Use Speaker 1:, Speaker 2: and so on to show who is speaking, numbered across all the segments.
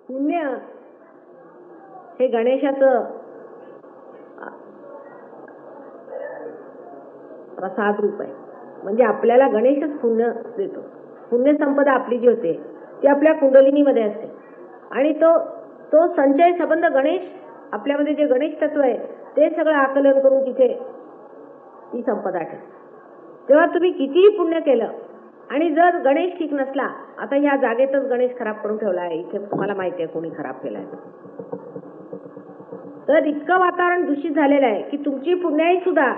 Speaker 1: पुण्य हे गणेशाचं प्रसाद रूप आहे. म्हणजे आपल्याला गणेशच पुण्य देतो. पुण्य संपदा आपली जी होते ती आपल्या कुंडलिनीमध्ये असते आणि तो संचय संबंध गणेश आपल्यामध्ये जे गणेश तत्व आहे ते सगळं आकलन करून तिथे ती संपदा ठेवते. तेव्हा तुम्ही कितीही पुण्य केलं आणि जर गणेश ठीक नसला, आता ह्या जागेतच गणेश खराब करून ठेवला आहे, इथे तुम्हाला माहिती आहे कोणी खराब केलाय, तर इतकं वातावरण दूषित झालेलं आहे की तुमची पुण्याई सुद्धा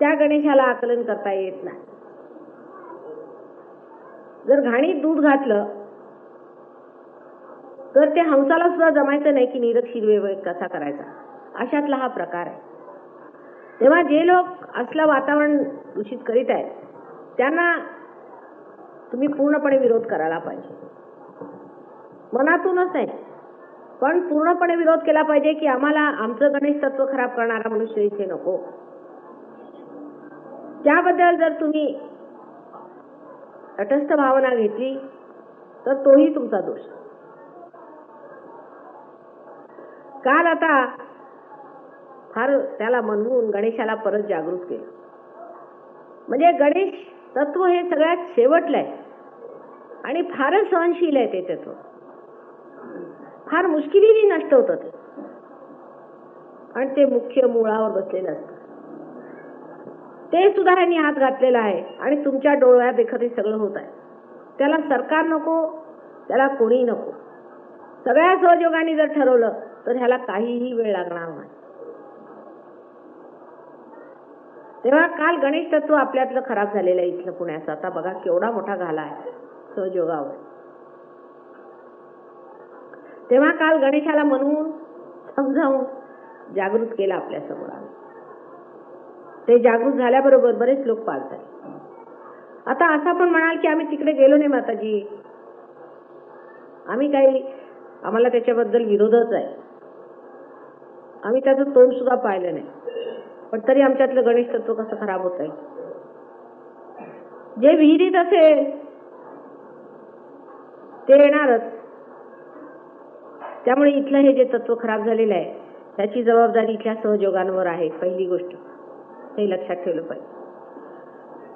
Speaker 1: त्या गणेशाला आकलन करता येत नाही. जर घाणीत दूध घातलं तर ते हंसाला सुद्धा जमायचं नाही की निरक्षर व्यवहार कसा करायचा. अशातला हा प्रकार आहे. तेव्हा जे लोक असलं वातावरण दूषित करीत आहेत त्यांना तुम्ही पूर्णपणे विरोध करायला पाहिजे. मनातूनच नाही पण पूर्णपणे विरोध केला पाहिजे की आम्हाला आमचं गणेश तत्व खराब करणारा मनुष्य इथे नको. त्याबद्दल जर तुम्ही तटस्थ भावना घेतली तर तोही तुमचा दोष. काल आता फार त्याला म्हणून गणेशाला परत जागृत केलं. म्हणजे गणेश तत्व हे सगळ्यात शेवटलं आहे आणि फारच सहनशील आहे. ते तत्व फार मुश्किलीने नष्ट होतं ते आणि ते मुख्य मुळावर बसलेलं असतं. ते सुद्धा यांनी हात घातलेला आहे आणि तुमच्या डोळ्यात देखत हे सगळं होत आहे. त्याला सरकार नको, त्याला कोणी नको. सगळ्या सहयोगाने जर ठरवलं तर ह्याला काहीही वेळ लागणार नाही. तेव्हा काल गणेश तत्व आपल्यातलं खराब झालेलं आहे इथलं पुण्याचं. आता बघा केवढा मोठा घाला आहे सहयोगावर. तेव्हा काल गणेशाला म्हणून समजावून जागृत केलं आपल्या समोर. ते जागृत झाल्याबरोबर बरेच लोक पास झाले. आता असं पण म्हणाल की आम्ही तिकडे गेलो नाही माताजी, आम्ही काही आम्हाला त्याच्याबद्दल विरोधच आहे, आम्ही त्याचं तोंड सुद्धा पाहिलं नाही, पण तरी आमच्यातलं गणेश तत्व कसं खराब होत आहे. जे विहिरीत असेल ते येणारच. त्यामुळे इथलं हे जे तत्व खराब झालेलं आहे त्याची जबाबदारी इथल्या सहयोगांवर आहे. पहिली गोष्ट हे लक्षात ठेवलं पाहिजे.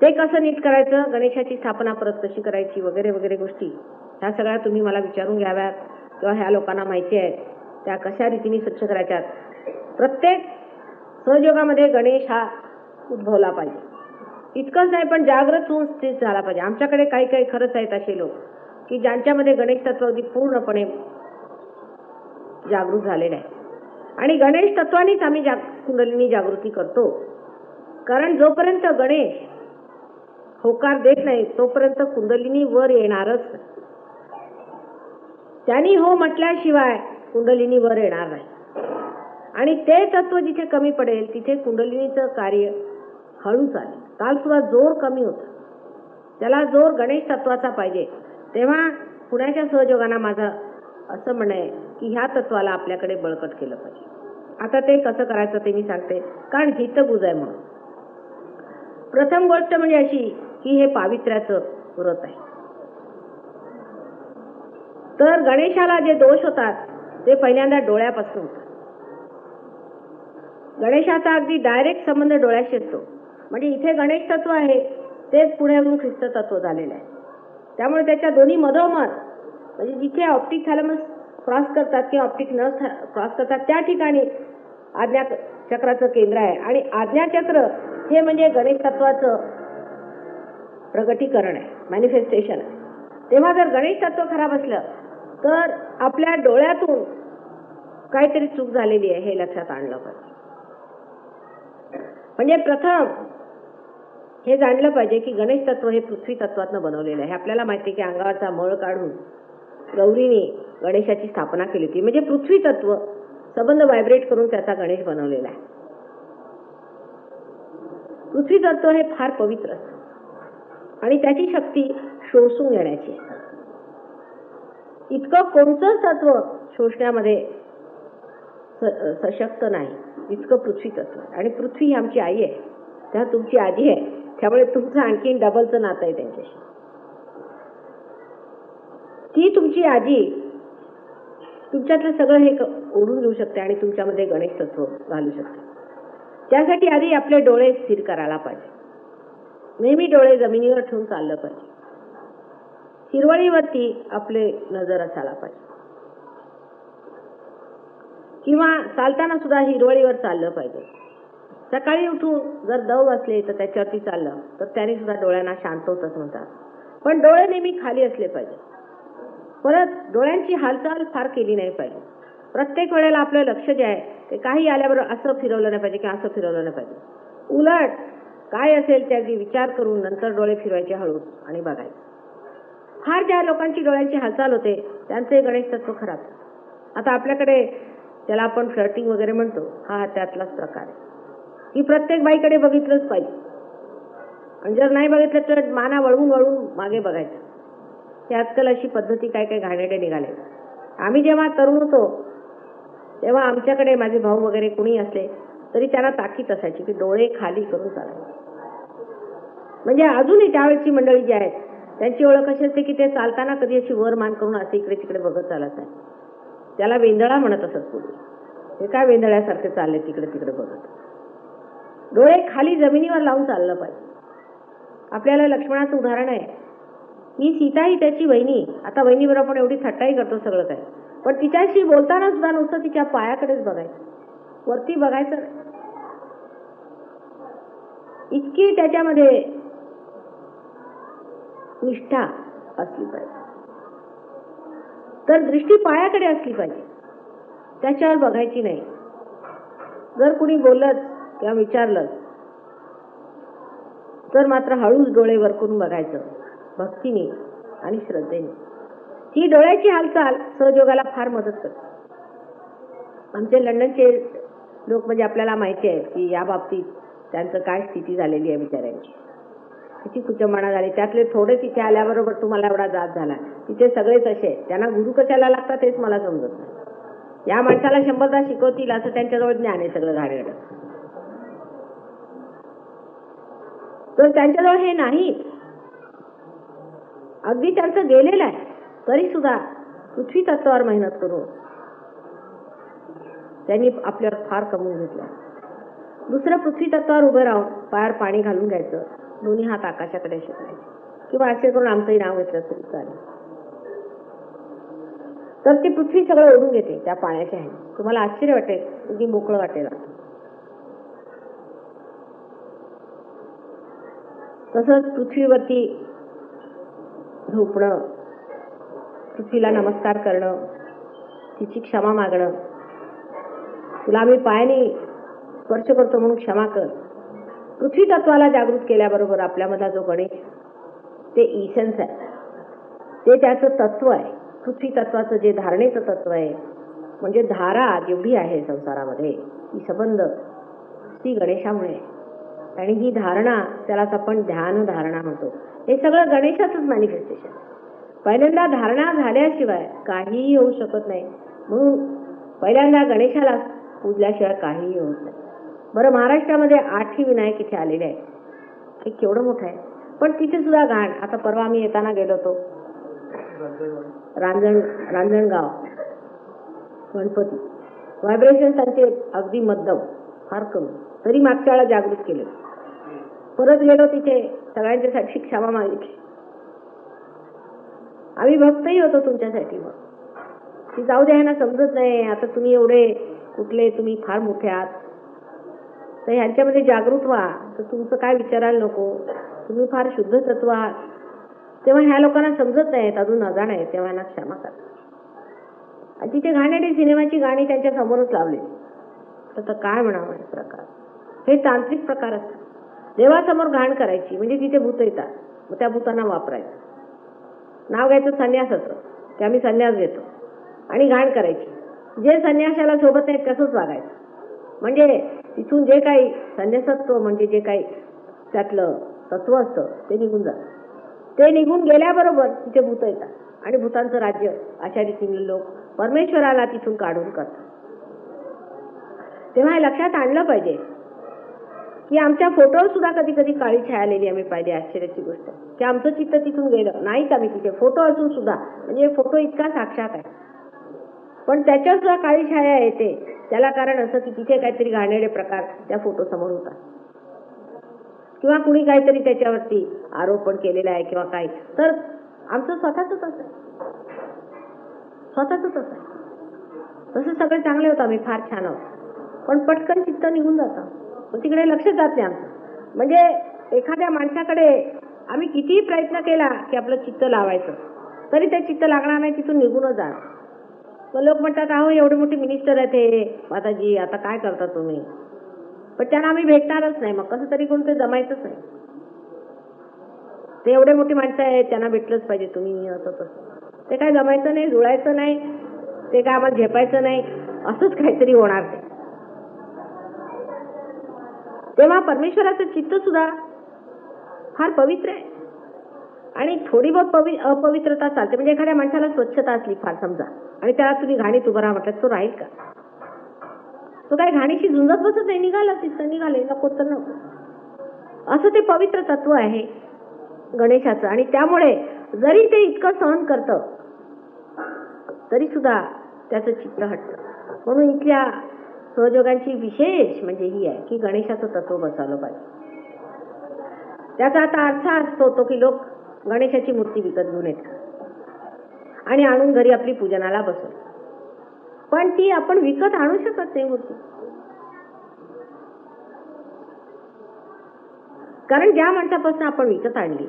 Speaker 1: ते कसं नीट करायचं, गणेशाची स्थापना परत कशी करायची वगैरे वगैरे गोष्टी ह्या सगळ्या तुम्ही मला विचारून घ्याव्यात किंवा ह्या लोकांना माहिती आहे त्या कशा रीतीने स्वच्छ करायच्यात. प्रत्येक सहयोगामध्ये गणेश हा उद्भवला पाहिजे. इतकंच नाही पण जागृत होऊन स्थित झाला पाहिजे. आमच्याकडे काही काही खरंच आहेत असे लोक की ज्यांच्यामध्ये गणेश तत्व अगदी पूर्णपणे जागृत झालेलं आहे आणि गणेश तत्वानेच आम्ही कुंडलिनी जागृती करतो. कारण जोपर्यंत गणेश होकार देत नाही तोपर्यंत कुंडलिनी वर येणारच. त्यांनी हो म्हटल्याशिवाय कुंडलिनी वर येणार नाही आणि ते तत्व जिथे कमी पडेल तिथे कुंडलिनीचं कार्य हळू चालेल. काल सुद्धा जोर कमी होता, त्याला जोर गणेश तत्वाचा पाहिजे. तेव्हा पुण्याच्या सहयोगांना माझं असं म्हणणं आहे की ह्या तत्वाला आपल्याकडे बळकट केलं पाहिजे. आता ते कसं करायचं ते मी सांगते, कारण हितगुज आहे म्हणून. प्रथम गोष्ट म्हणजे अशी की हे पावित्र्याचं व्रत आहे. तर गणेशाला जे दोष होतात ते पहिल्यांदा डोळ्यापासून होतात. गणेशाचा अगदी डायरेक्ट संबंध डोळ्याशी असतो. म्हणजे इथे गणेश तत्व आहे तेच पुण्यावरून ख्रिस्त तत्व झालेलं आहे. त्यामुळे त्याच्या दोन्ही मधोमध म्हणजे जिथे ऑप्टिक थॅलॅमस क्रॉस करतात किंवा ऑप्टिक नर्व्ह क्रॉस करतात त्या ठिकाणी आज्ञा चक्राचं केंद्र आहे आणि आज्ञाचक्र हे म्हणजे गणेश तत्वाचं प्रगटीकरण आहे, मॅनिफेस्टेशन आहे. तेव्हा जर गणेश तत्व खराब असलं तर आपल्या डोळ्यातून काहीतरी चूक झालेली आहे हे लक्षात आणलं पाहिजे. म्हणजे प्रथम हे जाणलं पाहिजे की गणेश तत्व हे पृथ्वी तत्वातनं बनवलेलं आहे. आपल्याला माहिती आहे की अंगावरचा मळ काढून गौरीने गणेशाची स्थापना केली होती. म्हणजे पृथ्वी तत्व संबंध व्हायब्रेट करून त्याचा गणेश बनवलेला आहे. पृथ्वी तत्व हे फार पवित्र असतं आणि त्याची शक्ती शोषून घेण्याची. इतकं कोणतंच तत्व शोषण्यामध्ये सशक्त नाही इतकं पृथ्वी तत्व. आणि पृथ्वी ही आमची आई आहे, त्या तुमची आजी आहे, त्यामुळे तुमचं आणखीन डबलचं नातं आहे त्यांच्याशी. ती तुमची आजी तुमच्यातलं सगळं हे ओढून घेऊ शकते आणि तुमच्यामध्ये गणेश तत्व घालू शकते. त्यासाठी आधी आपले डोळे स्थिर करायला पाहिजे. नेहमी डोळे जमिनीवर ठेवून चाललं पाहिजे. हिरवळीवरती आपले नजर असायला पाहिजे, किंवा चालताना सुद्धा हिरवळीवर चाललं पाहिजे. सकाळी उठून जर दव असले तर त्याच्यावरती चाललं तर त्याने सुद्धा डोळ्यांना शांत होतच म्हणतात. पण डोळे नेहमी खाली असले पाहिजे. परत डोळ्यांची हालचाल फार केली नाही पाहिजे. प्रत्येक वेळेला आपलं लक्ष जे आहे ते काही आल्याबरोबर असं फिरवलं नाही पाहिजे किंवा असं फिरवलं नाही पाहिजे. उलट काय असेल त्याची विचार करून नंतर डोळे फिरवायचे हळू आणि बघायचे. फार ज्या लोकांची डोळ्यांची हालचाल होते त्यांचे गणेश तत्व खराब. आता आपल्याकडे त्याला आपण फ्लर्टिंग वगैरे म्हणतो, हा त्यातलाच प्रकार आहे की प्रत्येक बाईकडे बघितलंच पाहिजे आणि जर नाही बघितलं तर माना वळवून वळवून मागे बघायचं. हे आजकाल अशी पद्धती काय काय घाणेरडे निघाले. आम्ही जेव्हा तरुण होतो तेव्हा आमच्याकडे माझे भाऊ वगैरे कुणी असले तरी त्यांना ताकीद असायची की डोळे खाली करून चालायचे. म्हणजे अजूनही त्यावेळेची मंडळी जी आहेत त्यांची ओळख अशी असते की ते चालताना कधी अशी वर मान करून असे इकडे तिकडे बघत चालत नाही. त्याला वेंदळा म्हणत असत पूर्वी. हे काय वेंदळ्यासारखे चालले तिकडे तिकडे बघत. डोळे खाली जमिनीवर लावून चाललं पाहिजे. आपल्याला लक्ष्मणाचं उदाहरण आहे. ही सीता ही त्याची वहिनी. आता वहिनीवर आपण एवढी थट्टाई करतो सगळं काय, पण तिच्याशी बोलताना सुद्धा नुसतं तिच्या पायाकडेच बघायचं, वरती बघायचं. इतकी त्याच्यामध्ये निष्ठा असली पाहिजे. तर दृष्टी पायाकडे असली पाहिजे, त्याच्यावर बघायची नाही. जर कुणी बोललं किंवा विचारलं तर मात्र हळूच डोळे वर करून बघायचं, भक्तीने आणि श्रद्धेने. ही डोळ्याची हालचाल सहयोगाला फार मदत करते. आमचे लंडनचे लोक म्हणजे आपल्याला माहिती आहे की या बाबतीत त्यांचं काय स्थिती झालेली आहे बिचाऱ्यांची, किती कुचंबणा झाली. त्यातले थोडे तिथे आल्याबरोबर तुम्हाला एवढा जात झाला. तिथे सगळेच असे, त्यांना गुरु कशाला लागतात हेच मला समजत नाही. या माणसाला 100दा शिकवतील असं त्यांच्याजवळ ज्ञान आहे सगळं घाणेरडं. तर त्यांच्याजवळ हे नाही. अगदी त्यांचं गेलेलं आहे तरी सुद्धा पृथ्वी तत्वावर मेहनत करून त्यांनी आपल्यावर फार कमवून घेतलं. दुसरं पृथ्वी तत्वावर उभं राहून पायावर पाणी घालून घ्यायचं, दोन्ही हात आकाशाकडे शेकायचे, किंवा असे करून आमचंही नाव घेतलं तरी चालेल. तर ती पृथ्वी सगळं ओढून घेते त्या पाण्याच्या ह्याने. तुम्हाला आश्चर्य वाटेल, अगदी मोकळं वाटेल. तसंच पृथ्वीवरती झोपणं, पृथ्वीला नमस्कार करणं, तिची क्षमा मागणं, तुला आम्ही पायाने स्पर्श करतो म्हणून क्षमा कर. पृथ्वी तत्वाला जागृत केल्याबरोबर आपल्यामधला जो गणेश ते इसेन्स आहे, ते त्याचं तत्व आहे. पृथ्वी तत्वाचं जे धारणेचं तत्व आहे, म्हणजे धारा जेवढी आहे संसारामध्ये ती संबंध ती गणेशामुळे. आणि ही धारणा त्यालाच आपण ध्यान धारणा म्हणतो. हे सगळं गणेशाचंच मॅनिफेस्टेशन. पहिल्यांदा धारणा झाल्याशिवाय काहीही होऊ शकत नाही. म्हणून पहिल्यांदा गणेशाला पूजल्याशिवाय काहीही होत नाही. बरं, महाराष्ट्रामध्ये 8ही विनायक इथे आलेले आहेत. हे केवढं मोठं आहे, पण तिथे सुद्धा घाण. आता परवा आम्ही येताना गेलो होतो रांजणगाव गणपती, व्हायब्रेशन त्यांचे अगदी मध्यम, फार कमी, तरी मागच्या वेळा जागृत केले. परत गेलो तिथे सगळ्यांच्यासाठी क्षमा मागितली. आम्ही भक्तही होतो तुमच्यासाठी. मग ती जाऊ द्या, ना समजत नाही. आता तुम्ही एवढे कुठले, तुम्ही फार मोठे आहात, तर ह्यांच्यामध्ये जागृत व्हा. तर तुमचं काय विचारायला नको, तुम्ही फार शुद्ध तत्व आहात. तेव्हा ह्या लोकांना समजत नाहीत, अजून अजाण आहे, तेव्हा यांना क्षमा करा. आणि तिथे घाणेरडी सिनेमाची गाणी त्यांच्या समोरच लावली. तर काय म्हणावं हे प्रकार? हे तांत्रिक प्रकार असतात. देवासमोर घाण करायची म्हणजे तिथे भूत येतात, मग त्या भूतांना वापरायचं. नाव घ्यायचं संन्यासाचं, की आम्ही संन्यास घेतो, आणि घाण करायची. जे संन्यासाला सोबत नाही तसंच वागायचं. म्हणजे तिथून जे काही संन्यासत्व म्हणजे जे काही त्यातलं तत्व असतं ते निघून जातं. ते निघून गेल्याबरोबर तिथे भूत येतात आणि भूतांचं राज्य अशा रीतीने लोक परमेश्वराला तिथून काढून करतात. तेव्हा हे लक्षात आणलं पाहिजे की आमच्या फोटोवर सुद्धा कधी कधी काळी छाया आलेली आम्ही पाहिली. आश्चर्याची गोष्ट की आमचं चित्त तिथून गेलं नाहीच. आम्ही तिथे फोटो असून सुद्धा, म्हणजे फोटो इतका साक्षात आहे. पण त्याच्यावर सुद्धा काळी छाया येते. त्याला कारण असं की तिथे काहीतरी घाणेरडे प्रकार त्या फोटो समोर होतात, किंवा कुणी काहीतरी त्याच्यावरती आरोपण केलेला आहे किंवा काय. तर आमचं स्वतःच असं आहे. तसं सगळे चांगले होतं, आम्ही फार छान आहोत, पण पटकन चित्त निघून जातं, पण तिकडे लक्ष जात नाही आमचं. म्हणजे एखाद्या माणसाकडे आम्ही कितीही प्रयत्न केला की आपलं चित्त लावायचं, तरी ते चित्त लागणार नाही, तिथून निघूनच जाणार. मग लोक म्हणतात, अहो एवढे मोठे मिनिस्टर आहेत हे माताजी, आता काय करता तुम्ही. पण त्यांना आम्ही भेटणारच नाही. मग कसं तरी कोण ते जमायचंच नाही. ते एवढे मोठी माणसं आहेत, त्यांना भेटलंच पाहिजे तुम्ही, असं तसं. ते काय जमायचं नाही, जुळायचं नाही, ते काय आम्हाला झेपायचं नाही, असंच काहीतरी होणार ते. तेव्हा परमेश्वराचं चित्त सुद्धा फार पवित्र आहे. आणि थोडी बहुत अपवित्रता चालते. म्हणजे एखाद्या माणसाला स्वच्छता असली फार समजा, आणि त्याला तुम्ही घाणीत उभं राहा म्हटलं, तो राहील का? तो काय घाणीशी झुंजत बसत नाही, निघाला तिथं निघाले, नको तर नको. असं ते पवित्र तत्व आहे गणेशाचं. आणि त्यामुळे जरी ते इतकं सहन करतं तरी सुद्धा त्याचं चित्त हटतं. म्हणून इथल्या सहयोगांची विशेष म्हणजे ही आहे की गणेशाचं तत्व बसवलं पाहिजे. त्याचा आता अर्थ असतो तो की लोक गणेशाची मूर्ती विकत घेऊन येतात आणि आणून घरी आपली पूजनाला बसवतात. पण ती आपण विकत आणू शकत नाही मूर्ती. कारण ज्या माणसापासून आपण विकत आणली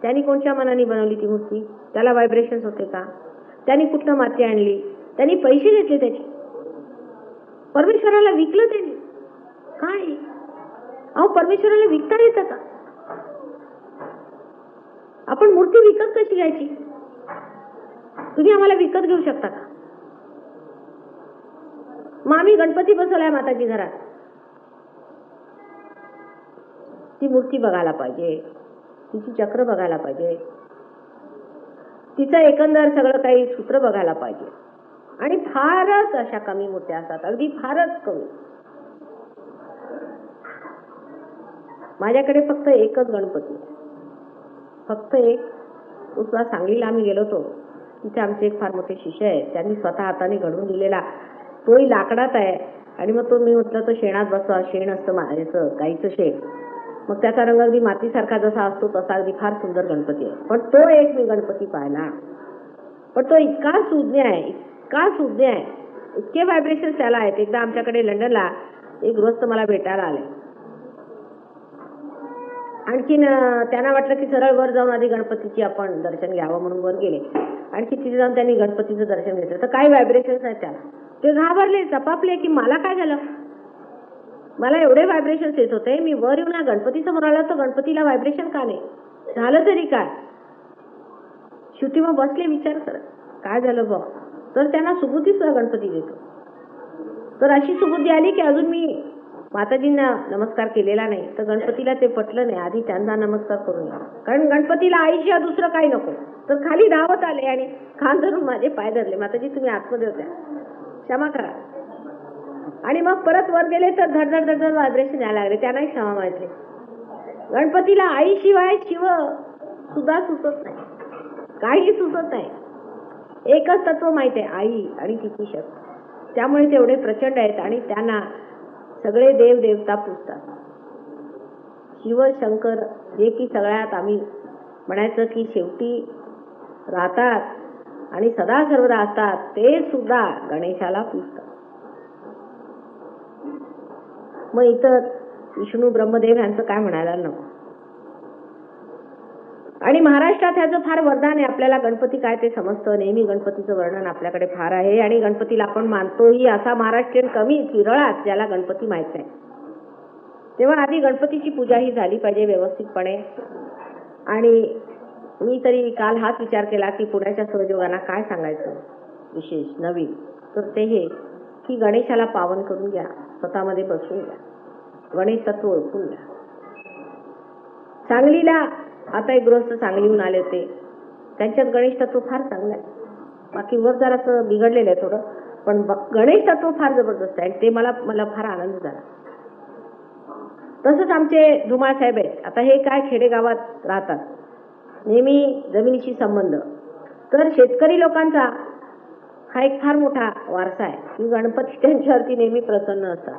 Speaker 1: त्यांनी कोणत्या मनाने बनवली ती मूर्ती? त्याला व्हायब्रेशन्स होते का? त्यांनी कुठनं माती आणली? त्यांनी पैसे घेतले त्याचे? परमेश्वराला विकलं त्यांनी काय? अहो परमेश्वराला विकता येतं का? आपण मूर्ती विकत कशी घ्यायची? तुम्ही आम्हाला विकत घेऊ शकता का? मग आम्ही गणपती बसवलाय माताजी घरात, ती मूर्ती बघायला पाहिजे, तिची चक्र बघायला पाहिजे, तिचं एकंदर सगळं काही सूत्र बघायला पाहिजे. आणि फारच अशा कमी मूर्त्या असतात, अगदी फारच कमी. माझ्याकडे फक्त एकच गणपती, फक्त एक. उसला सांगलीला आम्ही गेलो होतो, तिथे आमचे एक फार मोठे शिष्य आहेत, त्यांनी स्वतः हाताने घडवून दिलेला, तोही लाकडात आहे. आणि मग तो मी म्हटलं तो शेणात बसवा, शेण असतं याचं गाईचं शेण, मग त्याचा रंग अगदी मातीसारखा जसा असतो तसा अगदी फार सुंदर गणपती आहे. पण तो एक मी गणपती पाहिला, पण तो इतका सुज्ञ आहे, इतका सुज्ञ आहे, इतके व्हायब्रेशन त्याला आहेत. एकदा आमच्याकडे लंडनला एक गृहस्थ मला भेटायला आले. आणखीन त्यांना वाटलं की सरळ वर जाऊन आधी गणपतीची आपण दर्शन घ्यावं म्हणून वर गेले. आणखी तिथे जाऊन त्यांनी गणपतीचं दर्शन घेतलं तर काही व्हायब्रेशन्स आहेत त्याला. ते घाबरले, चपापले की मला काय झालं, मला एवढे व्हायब्रेशन्स येत होते, मी वर येऊन गणपती समोर आला तर गणपतीला व्हायब्रेशन का नाही झालं तरी काय? शेवटी मग बसले विचार करत काय झालं बघ. तर त्यांना सुबुद्धी सुद्धा गणपती देतो. तर अशी सुबुद्धी आली की अजून मी माताजींना नमस्कार केलेला नाही, तर गणपतीला ते पटलं नाही, आधी त्यांना नमस्कार करून या. कारण गणपतीला आईशिवाय दुसरं काही नको. तर खाली धावत आले आणि खान धरून माझे पाय धरले, माताजी तुम्ही आतमध्ये होत्या, क्षमा करा. आणि मग परत वर गेले तर धडधड धडधड व्हायब्रेशन यायला लागले, त्यांनाही क्षमा मागितली. गणपतीला आईशिवाय शिव सुद्धा सुचत नाही, काही सुचत नाही. एकच तत्व माहिती आहे, आई आणि तिची शक्ती. त्यामुळे ते एवढे प्रचंड आहेत आणि त्यांना सगळे देव देवता पूजतात. शिव शंकर जे की सगळ्यात आम्ही म्हणायचं की शेवटी राहतात आणि सदा सर्वदा असतात, ते सुद्धा गणेशाला पूजतात. मग इतर विष्णू ब्रह्मदेव यांचं काय म्हणायला नको. आणि महाराष्ट्रात ह्याचं फार वरदान आहे. आपल्याला गणपती काय ते समजतं, नेहमी गणपतीचं वर्णन आपल्याकडे फार आहे आणि गणपतीला आपण मानतोही. असा महाराष्ट्रीयन कमी विरळाच ज्याला गणपती माहित नाही. तेव्हा आधी गणपतीची पूजा ही झाली पाहिजे व्यवस्थितपणे. आणि मी तरी काल हाच विचार केला की पुण्याच्या सहयोगांना काय सांगायचं विशेष नवीन, तर ते हे की गणेशाला पावन करून घ्या, स्वतःमध्ये बसवून घ्या, गणेश तत्व ओळखून घ्या. सांगलीला आता एक गृहस्थ सांगलीहून आले होते, त्यांच्यात गणेश तत्व फार चांगलं आहे. बाकी वर जरासं बिघडलेलं आहे थोडं, पण गणेश तत्व फार जबरदस्त आहे. ते मला फार आनंद झाला. तसंच आमचे धुमाळ साहेब आहेत. आता हे काय खेडेगावात राहतात, नेहमी जमिनीशी संबंध. तर शेतकरी लोकांचा हा एक फार मोठा वारसा आहे की गणपती त्यांच्यावरती नेहमी प्रसन्न असतात.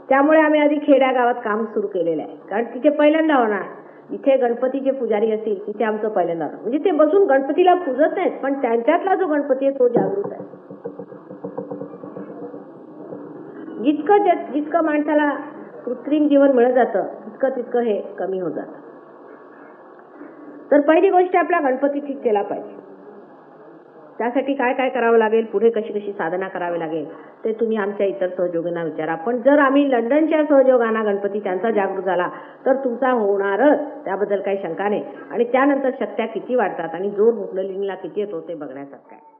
Speaker 1: त्यामुळे आम्ही आधी खेड्या गावात काम सुरू केलेलं आहे, कारण तिथे पहिल्यांदा होणार. इथे गणपतीचे पुजारी असतील तिथे आमचं पहिल्यांदा होणार. म्हणजे ते बसून गणपतीला पूजत नाहीत, पण त्यांच्यातला जो गणपती आहे तो जागृत आहे. जितकं माणसाला कृत्रिम जीवन मिळत जातं तितकं हे कमी होत जातं. तर पहिली गोष्ट आपला गणपती ठीक केला पाहिजे. त्यासाठी काय काय करावं लागेल, पुढे कशी साधना करावी लागेल ते तुम्ही आमच्या इतर सहयोगींना विचारा. पण जर आम्ही लंडनच्या सहयोगांना गणपती त्यांचा जागृत झाला तर तुमचा होणारच, त्याबद्दल काही शंका नाही. आणि त्यानंतर शक्त्या किती वाढतात आणि जोर कुंडलिनीला किती येतो ते बघण्यासारखं आहे.